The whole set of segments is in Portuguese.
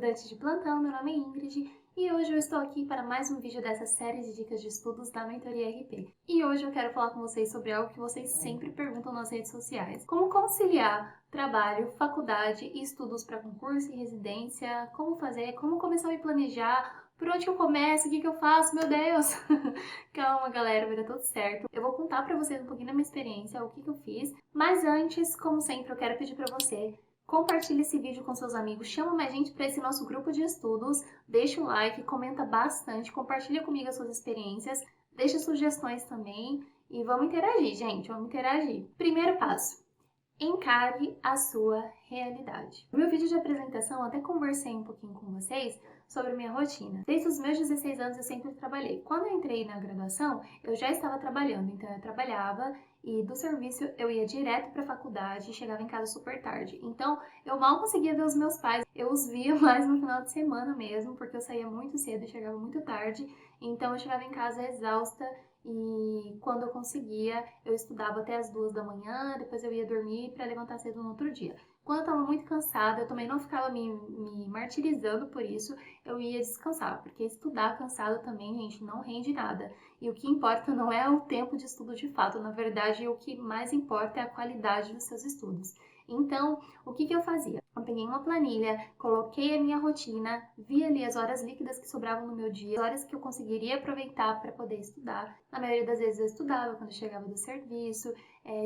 estudante de plantão, meu nome é Ingrid e hoje eu estou aqui para mais um vídeo dessa série de dicas de estudos da Mentoria RP. E hoje eu quero falar com vocês sobre algo que vocês sempre perguntam nas redes sociais. Como conciliar trabalho, faculdade e estudos para concurso e residência, como fazer, como começar a me planejar, por onde eu começo, o que eu faço, meu Deus! Calma galera, vai dar tudo certo. Eu vou contar para vocês um pouquinho da minha experiência, o que eu fiz, mas antes, como sempre, eu quero pedir para você compartilhe esse vídeo com seus amigos, chama mais gente para esse nosso grupo de estudos, deixa o like, comenta bastante, compartilha comigo as suas experiências, deixa sugestões também e vamos interagir, gente, vamos interagir. Primeiro passo, encare a sua realidade. No meu vídeo de apresentação eu até conversei um pouquinho com vocês sobre minha rotina. Desde os meus 16 anos eu sempre trabalhei. Quando eu entrei na graduação, eu já estava trabalhando, então eu trabalhava e do serviço eu ia direto para a faculdade e chegava em casa super tarde. Então eu mal conseguia ver os meus pais, eu os via mais no final de semana mesmo, porque eu saía muito cedo e chegava muito tarde, então eu chegava em casa exausta. E quando eu conseguia, eu estudava até as 2 da manhã, depois eu ia dormir para levantar cedo no outro dia. Quando eu estava muito cansada, eu também não ficava me martirizando por isso, eu ia descansar, porque estudar cansado também, gente, não rende nada. E o que importa não é o tempo de estudo de fato, na verdade, o que mais importa é a qualidade dos seus estudos. Então, o que eu fazia? Eu peguei uma planilha, coloquei a minha rotina, vi ali as horas líquidas que sobravam no meu dia, as horas que eu conseguiria aproveitar para poder estudar. Na maioria das vezes eu estudava quando eu chegava do serviço,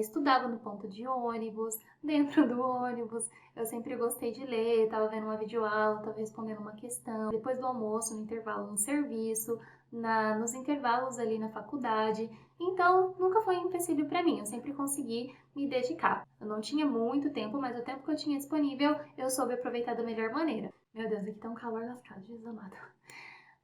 estudava no ponto de ônibus, dentro do ônibus. Eu sempre gostei de ler, estava vendo uma videoaula, estava respondendo uma questão. Depois do almoço, no intervalo no serviço, nos intervalos ali na faculdade. Então, nunca foi um empecilho para mim, eu sempre consegui me dedicar. Eu não tinha muito tempo, mas o tempo que eu tinha disponível, eu soube aproveitar da melhor maneira. Meu Deus, aqui tá um calor lascado, Jesus amado.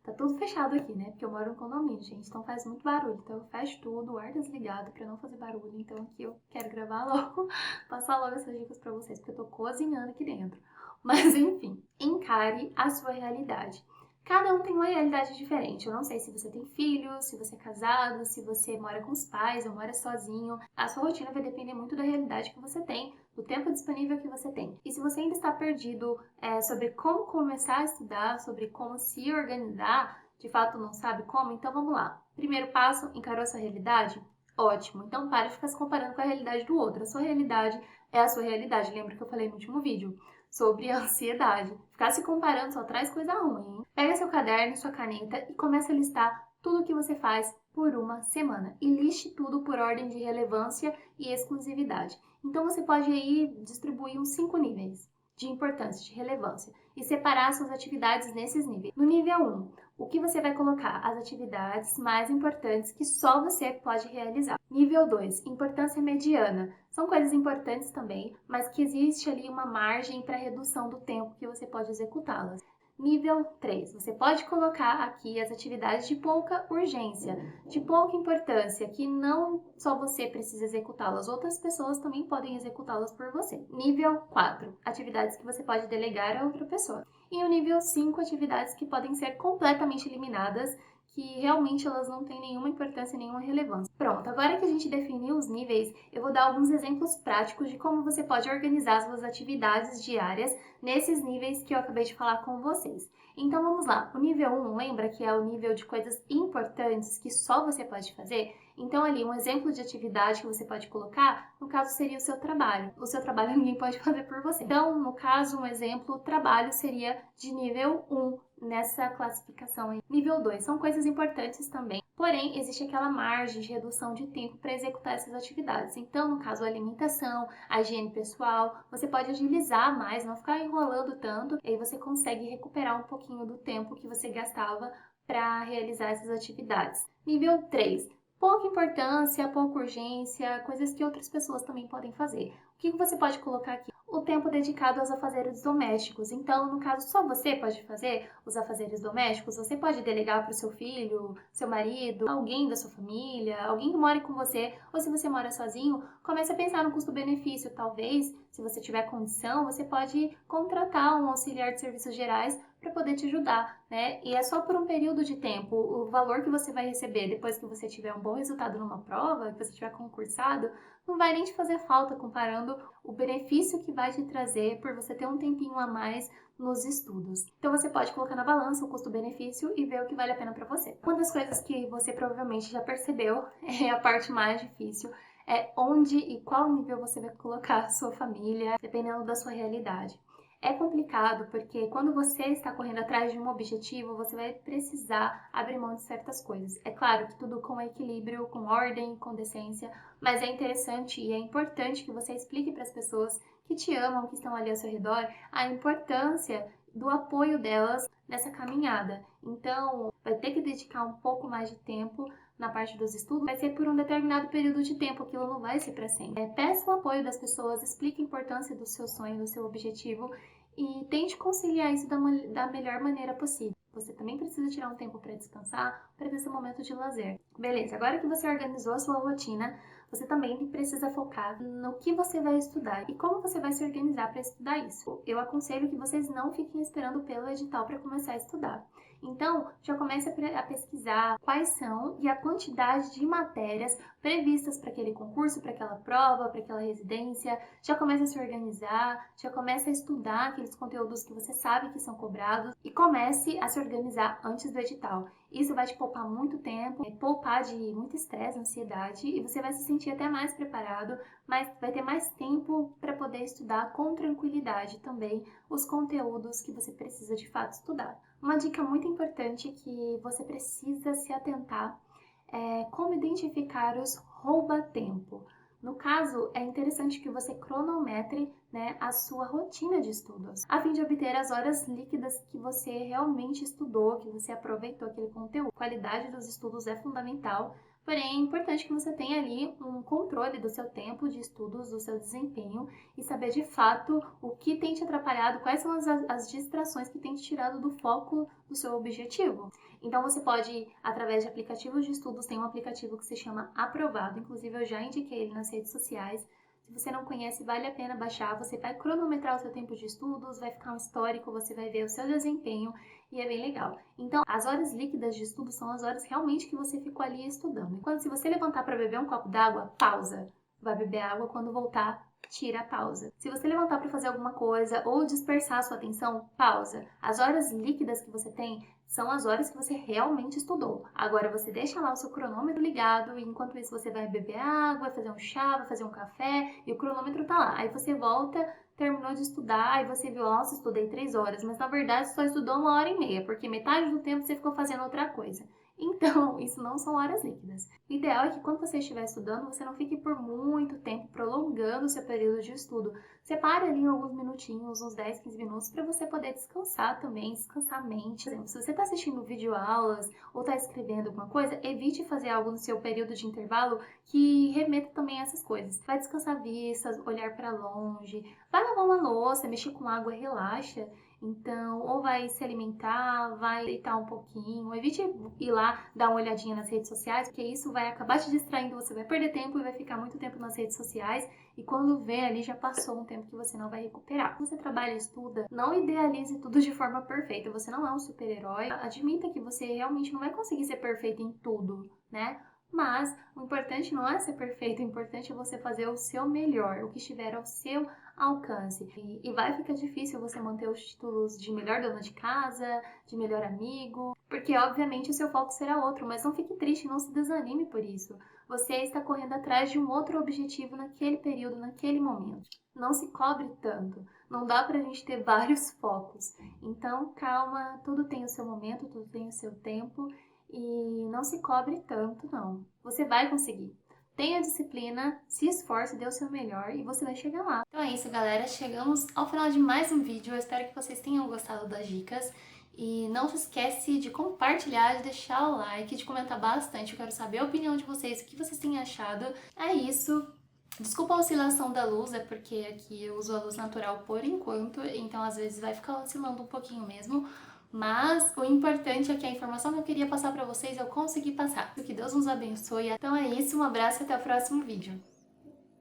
Tá tudo fechado aqui, né? Porque eu moro em condomínio, gente, então faz muito barulho. Então eu fecho tudo, o ar desligado pra não fazer barulho. Então aqui eu quero gravar logo, passar logo essas dicas pra vocês, porque eu tô cozinhando aqui dentro. Mas enfim, encare a sua realidade. Cada um tem uma realidade diferente. Eu não sei se você tem filhos, se você é casado, se você mora com os pais ou mora sozinho. A sua rotina vai depender muito da realidade que você tem, do tempo disponível que você tem. E se você ainda está perdido sobre como começar a estudar, sobre como se organizar, de fato não sabe como, então vamos lá. Primeiro passo, encarou a sua realidade? Ótimo. Então para de ficar se comparando com a realidade do outro. A sua realidade é a sua realidade. Lembra que eu falei no último vídeo sobre a ansiedade. Ficar se comparando só traz coisa ruim, hein? Pega seu caderno, sua caneta e começa a listar tudo o que você faz por uma semana. E liste tudo por ordem de relevância e exclusividade. Então você pode aí distribuir uns 5 níveis de importância, de relevância, e separar suas atividades nesses níveis. No nível 1, o que você vai colocar? As atividades mais importantes que só você pode realizar. Nível 2, importância mediana. São coisas importantes também, mas que existe ali uma margem para redução do tempo que você pode executá-las. Nível 3, você pode colocar aqui as atividades de pouca urgência, de pouca importância, que não só você precisa executá-las, outras pessoas também podem executá-las por você. Nível 4, atividades que você pode delegar a outra pessoa. E o nível 5, atividades que podem ser completamente eliminadas, que realmente elas não têm nenhuma importância, nenhuma relevância. Pronto, agora que a gente definiu os níveis, eu vou dar alguns exemplos práticos de como você pode organizar suas atividades diárias nesses níveis que eu acabei de falar com vocês. Então vamos lá, o nível 1, lembra que é o nível de coisas importantes que só você pode fazer? Então ali, um exemplo de atividade que você pode colocar, no caso seria o seu trabalho. O seu trabalho ninguém pode fazer por você. Então, no caso, um exemplo, trabalho seria de nível 1 nessa classificação aí. Nível 2, são coisas importantes também, porém existe aquela margem de redução de tempo para executar essas atividades. Então, no caso, a alimentação, a higiene pessoal, você pode agilizar mais, não ficar enrolando tanto, e aí você consegue recuperar um pouquinho do tempo que você gastava para realizar essas atividades. Nível 3, pouca importância, pouca urgência, coisas que outras pessoas também podem fazer. O que você pode colocar aqui? O tempo dedicado aos afazeres domésticos. Então, no caso, só você pode fazer os afazeres domésticos, você pode delegar para o seu filho, seu marido, alguém da sua família, alguém que mora com você, ou se você mora sozinho, comece a pensar no custo-benefício. Talvez, se você tiver condição, você pode contratar um auxiliar de serviços gerais para poder te ajudar, né? E é só por um período de tempo. O valor que você vai receber depois que você tiver um bom resultado numa prova, que você tiver concursado, não vai nem te fazer falta comparando o benefício que vai te trazer por você ter um tempinho a mais nos estudos. Então você pode colocar na balança o custo-benefício e ver o que vale a pena para você. Uma das coisas que você provavelmente já percebeu é a parte mais difícil, é onde e qual nível você vai colocar a sua família, dependendo da sua realidade. É complicado porque quando você está correndo atrás de um objetivo, você vai precisar abrir mão de certas coisas. É claro que tudo com equilíbrio, com ordem, com decência, mas é interessante e é importante que você explique para as pessoas que te amam, que estão ali ao seu redor, a importância do apoio delas nessa caminhada. Então, vai ter que dedicar um pouco mais de tempo na parte dos estudos, vai ser por um determinado período de tempo, aquilo não vai ser para sempre. Peça o apoio das pessoas, explique a importância do seu sonho, do seu objetivo e tente conciliar isso da melhor maneira possível. Você também precisa tirar um tempo para descansar, para ter esse momento de lazer. Beleza, agora que você organizou a sua rotina, você também precisa focar no que você vai estudar e como você vai se organizar para estudar isso. Eu aconselho que vocês não fiquem esperando pelo edital para começar a estudar. Então, já comece a pesquisar quais são e a quantidade de matérias previstas para aquele concurso, para aquela prova, para aquela residência. Já comece a se organizar, já comece a estudar aqueles conteúdos que você sabe que são cobrados e comece a se organizar antes do edital. Isso vai te poupar muito tempo, poupar de muito estresse, ansiedade e você vai se sentir até mais preparado, mas vai ter mais tempo para poder estudar com tranquilidade também os conteúdos que você precisa de fato estudar. Uma dica muito importante que você precisa se atentar é como identificar os rouba-tempo. No caso, é interessante que você cronometre, né, a sua rotina de estudos, a fim de obter as horas líquidas que você realmente estudou, que você aproveitou aquele conteúdo. A qualidade dos estudos é fundamental, porém é importante que você tenha ali um controle do seu tempo de estudos, do seu desempenho e saber de fato o que tem te atrapalhado, quais são as distrações que tem te tirado do foco do seu objetivo. Então você pode, através de aplicativos de estudos, tem um aplicativo que se chama Aprovado, inclusive eu já indiquei ele nas redes sociais. Se você não conhece, vale a pena baixar, você vai cronometrar o seu tempo de estudos, vai ficar um histórico, você vai ver o seu desempenho e é bem legal. Então, as horas líquidas de estudo são as horas realmente que você ficou ali estudando. Enquanto se você levantar para beber um copo d'água, pausa. Vai beber água, quando voltar, tira a pausa. Se você levantar para fazer alguma coisa ou dispersar a sua atenção, pausa. As horas líquidas que você tem são as horas que você realmente estudou. Agora você deixa lá o seu cronômetro ligado e enquanto isso você vai beber água, vai fazer um chá, vai fazer um café e o cronômetro tá lá. Aí você volta, terminou de estudar, aí você viu, nossa, estudei 3 horas, mas na verdade só estudou 1h30, porque metade do tempo você ficou fazendo outra coisa. Então, isso não são horas líquidas. O ideal é que quando você estiver estudando, você não fique por muito tempo prolongando o seu período de estudo. Separe ali alguns minutinhos, uns 10, 15 minutos, para você poder descansar também, descansar a mente. Por exemplo, se você está assistindo videoaulas ou está escrevendo alguma coisa, evite fazer algo no seu período de intervalo que remeta também a essas coisas. Vai descansar a vista, olhar para longe, vai lavar uma louça, mexer com água, relaxa. Então, ou vai se alimentar, vai deitar um pouquinho, evite ir lá dar uma olhadinha nas redes sociais, porque isso vai acabar te distraindo, você vai perder tempo e vai ficar muito tempo nas redes sociais e quando vê ali já passou um tempo que você não vai recuperar. Quando você trabalha e estuda, não idealize tudo de forma perfeita, você não é um super-herói, admita que você realmente não vai conseguir ser perfeito em tudo, né? Mas o importante não é ser perfeito, o importante é você fazer o seu melhor, o que estiver ao seu alcance. E vai ficar difícil você manter os títulos de melhor dona de casa, de melhor amigo, porque obviamente o seu foco será outro, mas não fique triste, não se desanime por isso. Você está correndo atrás de um outro objetivo naquele período, naquele momento. Não se cobre tanto, não dá pra gente ter vários focos. Então, calma, tudo tem o seu momento, tudo tem o seu tempo. E não se cobre tanto, não. Você vai conseguir. Tenha disciplina, se esforce, dê o seu melhor e você vai chegar lá. Então é isso, galera. Chegamos ao final de mais um vídeo. Eu espero que vocês tenham gostado das dicas. E não se esquece de compartilhar, de deixar o like, de comentar bastante. Eu quero saber a opinião de vocês, o que vocês têm achado. É isso. Desculpa a oscilação da luz, é porque aqui eu uso a luz natural por enquanto. Então às vezes vai ficar oscilando um pouquinho mesmo. Mas o importante é que a informação que eu queria passar para vocês eu consegui passar. Que Deus nos abençoe. Então é isso, um abraço e até o próximo vídeo.